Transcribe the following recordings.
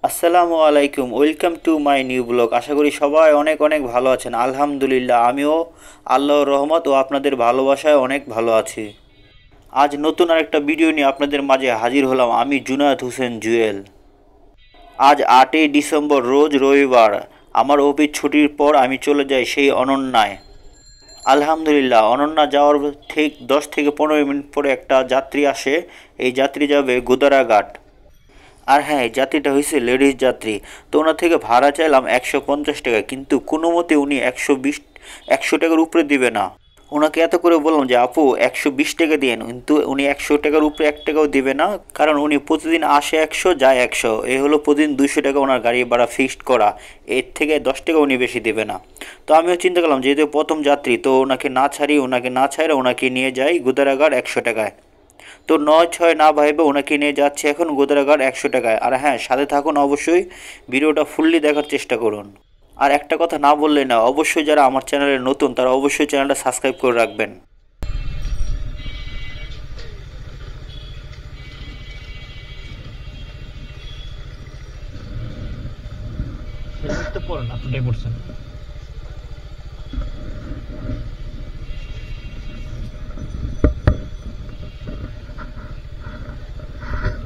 আসসালামু আলাইকুম, welcome to my new blog. আশা করি সবাই অনেক অনেক ভালো আছেন। আলহামদুলিল্লাহ, আমিও আল্লাহর রহমত ও আপনাদের ভালোবাসায় অনেক ভালো আছি। আজ নতুন আরেকটা ভিডিও নিয়ে আপনাদের মাঝে হাজির হলাম। আমি জুনায়েদ হোসেন জুয়েল। আজ 8ই ডিসেম্বর, রোজ রবিবার। আমার অফিস ছুটির পর আমি চলে যাই সেই অনন্যায়। আলহামদুলিল্লাহ, অনন্যা যাওয়ার ঠিক 10 থেকে 15 মিনিট পরে একটা যাত্রী আসে। এই যাত্রী যাবে গুদারাঘাট। আর হ্যাঁ, এই যাত্রীটা হয়েছে লেডিস যাত্রী। তো ওনার থেকে ভাড়া চাইলাম 150 টাকা, কিন্তু কোনো মতে উনি 100 টাকার উপরে দিবে না। ওনাকে এত করে বললাম যে আপু 120 টাকা দিন, কিন্তু উনি 100 টাকার উপরে 1 টাকাও দিবে না। কারণ উনি প্রতিদিন আসে 100, যায় 100, এই হলো প্রতিদিন 200 টাকা ওনার গাড়ি ভাড়া ফিক্সড করা। এর থেকে 10 টাকা উনি বেশি দেবে না। তো আমিও চিন্তা করলাম যেহেতু প্রথম যাত্রী, তো ওনাকে না ছাড়ে ওনাকে নিয়ে যাই গুদারাঘাট 100 টাকায়। তো 9-6 না ভাইবে ওনাকে নিয়ে যাচ্ছে এখন গোদারাঘাট 100 টাকায়। আর হ্যাঁ, সাথে থাকুন, অবশ্যই ভিডিওটা ফুললি দেখার চেষ্টা করুন। আর একটা কথা না বললে না, অবশ্যই যারা আমার চ্যানেলে নতুন তারা অবশ্যই চ্যানেলটা সাবস্ক্রাইব করে রাখবেন। পড়েন আপনাটাই পড়ছেন।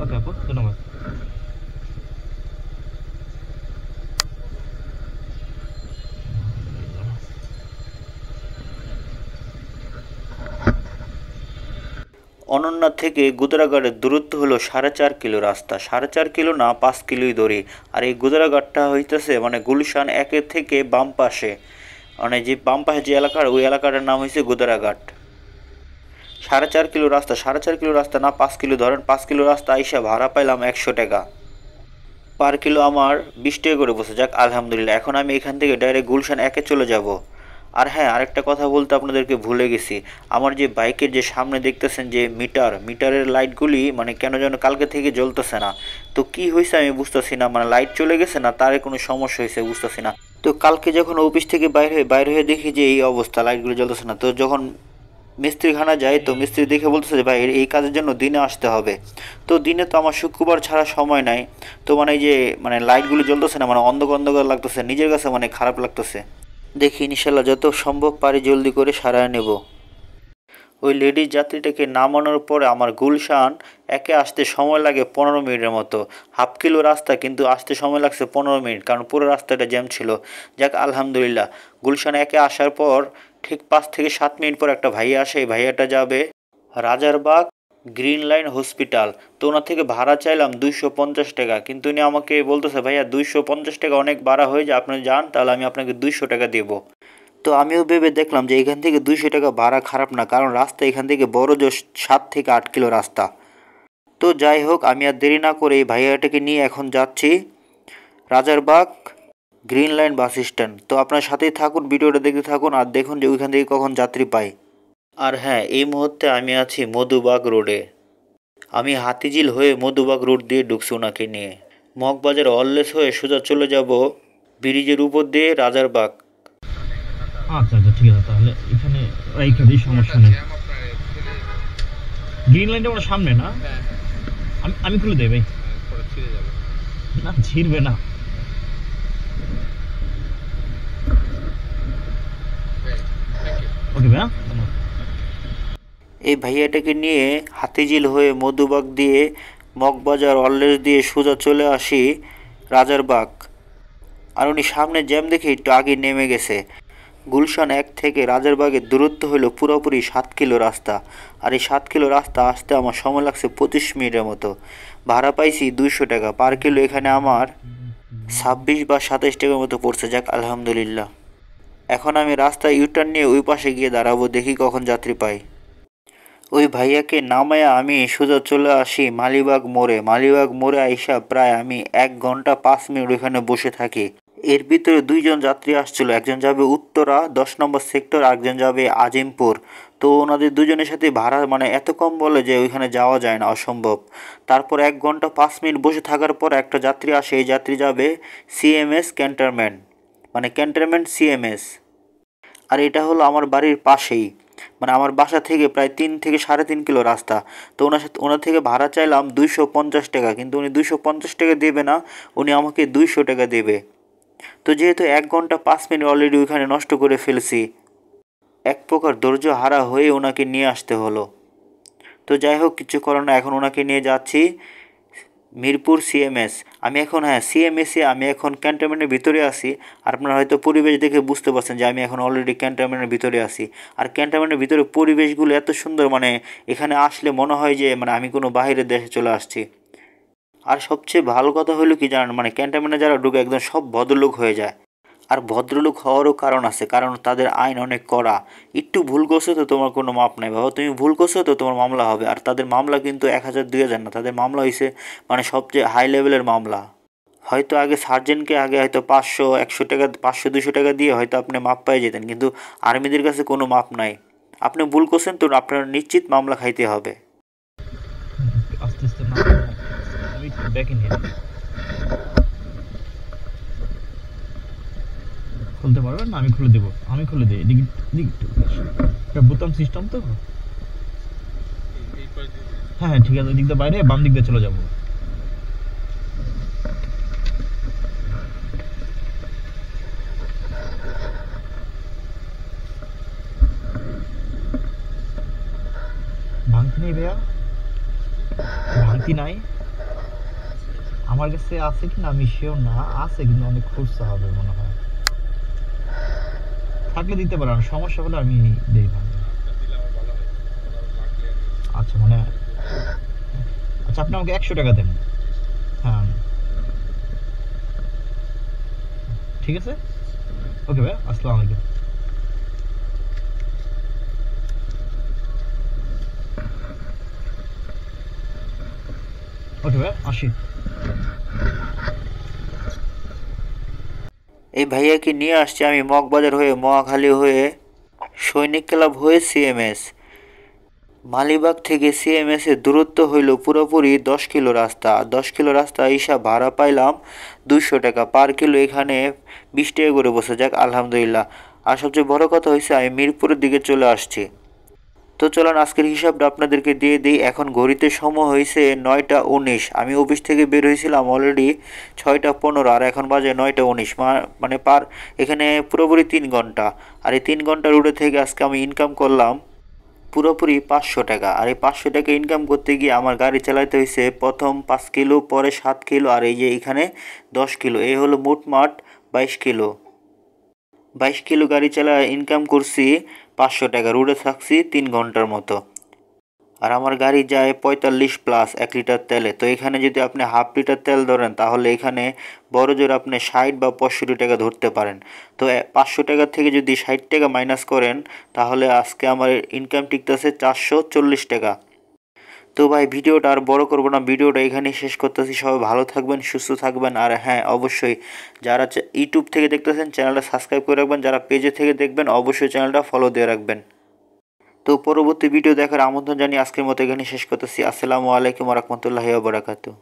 ওকে আপু, ধন্যবাদ। অনন্যা থেকে গুদারাঘাটের দূরত্ব হলো 4.5 কিলো রাস্তা। 4.5 কিলো না, 5 কিলোই ধরি। আর এই গুদারাঘাটটা হইতেছে মানে গুলশান 1-এর থেকে বাম পাশে, মানে যে বাম পাশে যে এলাকার, ওই এলাকাটার নাম হয়েছে গুদারাঘাট। 4.5 কিলো রাস্তা, 4.5 কিলো রাস্তা না, 5 কিলো ধরেন। 5 কিলো রাস্তা আইসা ভাড়া পাইলাম 100 টাকা। পার কিলো আমার 20 টাকা করে বসে। যাক আলহামদুলিল্লাহ, এখন আমি এখান থেকে ডাইরেক্ট গুলশান 1-এ চলে যাব। আর হ্যাঁ, আরেকটা কথা বলতে আপনাদেরকে ভুলে গেছি। আমার যে বাইকের যে সামনে দেখতেছেন যে মিটারের লাইটগুলি মানে কেন যেন কালকে থেকে জ্বলতেছে না। তো কি হয়েছে আমি বুঝতেছি না, মানে লাইট চলে গেছে না তারে কোনো সমস্যা হয়েছে বুঝতেছি না। তো কালকে যখন অফিস থেকে বাইরে হয়ে দেখি যে এই অবস্থা, লাইটগুলো জ্বলতেছে না। তো যখন মিস্ত্রিখানা যায়, তো মিস্ত্রি দেখে বলতেছে যে ভাই এই কাজের জন্য দিনে আসতে হবে। তো দিনে তো আমার শুক্রবার ছাড়া সময় নাই। তো মানে এই যে মানে লাইটগুলো জ্বলতেছে না, মানে অন্ধকার অন্ধকার লাগতেছে, নিজের কাছে মানে খারাপ লাগতেছে। দেখি ইনশাল্লাহ যত সম্ভব পারি জলদি করে সারায় নেব। ওই লেডিস যাত্রীটাকে নামানোর পরে আমার গুলশান 1-এ আসতে সময় লাগে 15 মিনিটের মতো। 1/2 কিলো রাস্তা, কিন্তু আসতে সময় লাগছে 15 মিনিট, কারণ পুরো রাস্তাটা জ্যাম ছিল। যাক আলহামদুলিল্লাহ, গুলশান 1-এ আসার পর ঠিক 5 থেকে 7 মিনিট পর একটা ভাইয়া আসে। এই ভাইয়াটা যাবে রাজারবাগ গ্রিন লাইন হসপিটাল। তো ওনার থেকে ভাড়া চাইলাম 250 টাকা, কিন্তু উনি আমাকে বলতেছে ভাইয়া 250 টাকা অনেক ভাড়া হয়ে যায়, আপনি যান, তাহলে আমি আপনাকে 200 টাকা দেবো। তো আমিও ভেবে দেখলাম যে এখান থেকে 200 টাকা ভাড়া খারাপ না, কারণ রাস্তা এখান থেকে বড় জোর 7 থেকে 8 কিলো রাস্তা। তো যাই হোক, আমি আর দেরি না করে এই ভাইয়াটাকে নিয়ে এখন যাচ্ছি Rajarbagh Green Line bus stand. তো আপনার সাথেই থাকুন, ভিডিওটা দেখতে থাকুন আর দেখুন যে ওইখান থেকে কখন যাত্রী পাই। আর হ্যাঁ, এই মুহূর্তে আমি আছি মধুবাগ রোডে। আমি হাতিঝিল হয়ে মধুবাগ রোড দিয়ে ঢুকছি ওনাকে নিয়ে। মগবাজার অললেস হয়ে সোজা চলে যাব ব্রিজের উপর দিয়ে রাজারবাগ। আচ্ছা আচ্ছা, ঠিক আছে, তাহলে এখানে এইখানেই সমস্যা নেই। গ্রিন লাইনটা ওটা সামনে না? আমি আমি খুলে দেই ভাই। না, ছিড়বে না। ওকে ভাইয়া, ধন্যবাদ। এই ভাইয়াটাকে নিয়ে হাতিঝিল হয়ে মধুবাগ দিয়ে মগবাজার অললেস দিয়ে সোজা চলে আসি রাজারবাগ। আর উনি সামনে জ্যাম দেখে একটু আগে নেমে গেছে। গুলশান 1 থেকে রাজারবাগের দূরত্ব হলো পুরোপুরি 7 কিলো রাস্তা। আর এই 7 কিলো রাস্তা আসতে আমার সময় লাগছে 25 মিনিটের মতো। ভাড়া পাইছি 200 টাকা পার কিলো। এখানে আমার 26 বা 27 টাকার মতো পড়ছে। যাক আলহামদুলিল্লাহ। এখন আমি রাস্তায় ইউটার্ন নিয়ে ওই পাশে গিয়ে দাঁড়াবো, দেখি কখন যাত্রী পাই। ওই ভাইয়াকে নামায়া আমি সোজা চলে আসি মালিবাগ মোড়ে আইসা প্রায় আমি 1 ঘন্টা 5 মিনিট ওইখানে বসে থাকি। এর ভিতরে 2জন যাত্রী আসছিল, একজন যাবে উত্তরা 10 নম্বর সেক্টর, আরেকজন যাবে আজিমপুর। তো ওনাদের দুজনের সাথে ভাড়া মানে এত কম বলে যে ওইখানে যাওয়া যায় না, অসম্ভব। তারপর 1 ঘন্টা 5 মিনিট বসে থাকার পর একটা যাত্রী আসে। এই যাত্রী যাবে সিএমএস ক্যান্টনমেন্ট, মানে ক্যান্টনমেন্ট সিএমএস। আর এটা হলো আমার বাড়ির পাশেই। মানে আমার বাসা থেকে প্রায় 3 থেকে 3.5 কিলো রাস্তা। তো ওনার থেকে ভাড়া চাইলাম 250 টাকা, কিন্তু উনি 250 টাকা দেবে না, উনি আমাকে 200 টাকা দেবে। তো যেহেতু 1 ঘন্টা 5 মিনিট অলরেডি ওইখানে নষ্ট করে ফেলছি, এক প্রকার ধৈর্য হারা হয়ে ওনাকে নিয়ে আসতে হলো। তো যাই হোক, কিছু করার না, এখন ওনাকে নিয়ে যাচ্ছি মিরপুর সিএমএস। আমি এখন সিএমএসে আমি এখন ক্যান্টনমেন্টের ভিতরে আছি। আর আপনারা হয়তো পরিবেশ দেখে বুঝতে পারছেন যে আমি এখন অলরেডি ক্যান্টনমেন্টের ভিতরে আছি। আর ক্যান্টনমেন্টের ভিতরে পরিবেশগুলো এত সুন্দর, মানে এখানে আসলে মনে হয় যে মানে আমি কোনো বাইরের দেশে চলে আসছি। আর সবচেয়ে ভালো কথা হলো কি জানেন, মানে ক্যান্টনমেন্টে যারা ঢুকে একদম সব ভদ্রলোক হয়ে যায়। আর ভদ্রলোক হওয়ারও কারণ আছে, কারণ তাদের আইন অনেক কড়া। একটু ভুল করছো তো তোমার কোনো মাপ নাই বাবা, তুমি ভুল করছো তো তোমার মামলা হবে। আর তাদের মামলা কিন্তু 1000 2000 না, তাদের মামলা হয়েছে মানে সবচেয়ে হাই লেভেলের মামলা। হয়তো আগে সার্জেন্টকে আগে হয়তো 500 100 টাকা 500 200 টাকা দিয়ে হয়তো আপনি মাপ পেয়ে যেতেন, কিন্তু আর্মিদের কাছে কোনো মাপ নাই। আপনি ভুল করছেন তো আপনার নিশ্চিত মামলা খাইতে হবে। আস্তে আস্তে না, আমি ব্যাকে নিয়ে খুলতে পারবেন না? আমি খুলে দেবো, আমি খুলে দিই। এটা বোতাম সিস্টেম তো। হ্যাঁ হ্যাঁ ঠিক আছে, ওই দিক দিয়ে বাইরে বাম দিক দিয়ে চলে যাবো। ভাঙতি নেই ভাইয়া, ভাঙতি নাই আমার কাছে। আছে কিনা আমি শিওর না, আছে কিন্তু অনেক খরচা হবে মনে হয়। থাকলে দিতে পারেন, সমস্যা হলে আমি দিই ভাঙতি। আচ্ছা মানে আচ্ছা, আপনি আমাকে 100 টাকা দেন। হ্যাঁ ঠিক আছে, ওকে ভাই, আসসালামু আলাইকুম। ওকে ভাই, আসি। এই ভাইয়াকে নিয়ে আসছি আমি মগবাজার হয়ে, মহাখালী হয়ে, সৈনিক ক্লাব হয়ে সিএমএস। মালিবাগ থেকে সিএমএস এর দূরত্ব হইল পুরোপুরি 10 কিলো রাস্তা। 10 কিলো রাস্তা হিসাব ভাড়া পাইলাম 200 টাকা পার কিলো, এখানে 20 টাকা করে বসে, যাক আলহামদুলিল্লাহ। আর সবচেয়ে বড় কথা হয়েছে আমি মিরপুরের দিকে চলে আসছি। তো চলুন আজকের হিসাবটা আপনাদেরকে দিয়ে দিই। এখন ঘড়িতে সময় হয়েছে 9টা 19। আমি অফিস থেকে বের হয়েছিলাম অলরেডি 6টা 15, আর এখন বাজে 9টা 19। মানে এখানে পুরোপুরি 3 ঘন্টা। আর এই 3 ঘন্টা রুটে থেকে আজকে আমি ইনকাম করলাম পুরোপুরি 500 টাকা। আর এই 500 টাকা ইনকাম করতে গিয়ে আমার গাড়ি চালাতে হয়েছে প্রথম 5 কিলো, পরে 7 কিলো, আর এই যে এখানে 10 কিলো, এই হলো মোটমাট 22 কিলো। 22 কিলো গাড়ি চালায় ইনকাম করছি 500 টাকা। রোডে থাকছি 3 ঘন্টার মতো। আর আমার গাড়ি যায় 45+ 1 লিটার তেলে। তো এখানে যদি আপনি হাফ লিটার তেল ধরেন তাহলে এখানে বড় জোর আপনি 60 বা 65 টাকা ধরতে পারেন। তো 500 টাকা থেকে যদি 60 টাকা মাইনাস করেন তাহলে আজকে আমার ইনকাম টিকতেছে 440 টাকা। তো ভাই ভিডিওটা আর বড় করব না, ভিডিওটা এখানেই শেষ করতেছি। সবাই ভালো থাকবেন, সুস্থ থাকবেন। আর হ্যাঁ, অবশ্যই যারা ইউটিউব থেকে দেখতেছেন চ্যানেলটা সাবস্ক্রাইব করে রাখবেন, যারা পেজে থেকে দেখবেন অবশ্যই চ্যানেলটা ফলো দিয়ে রাখবেন। তো পরবর্তী ভিডিও দেখার আমন্ত্রণ জানিয়ে আজকের মতো এখানে শেষ করতেছি। আসসালামু আলাইকুম ওয়া রাহমাতুল্লাহি ওয়া বারাকাতুহু।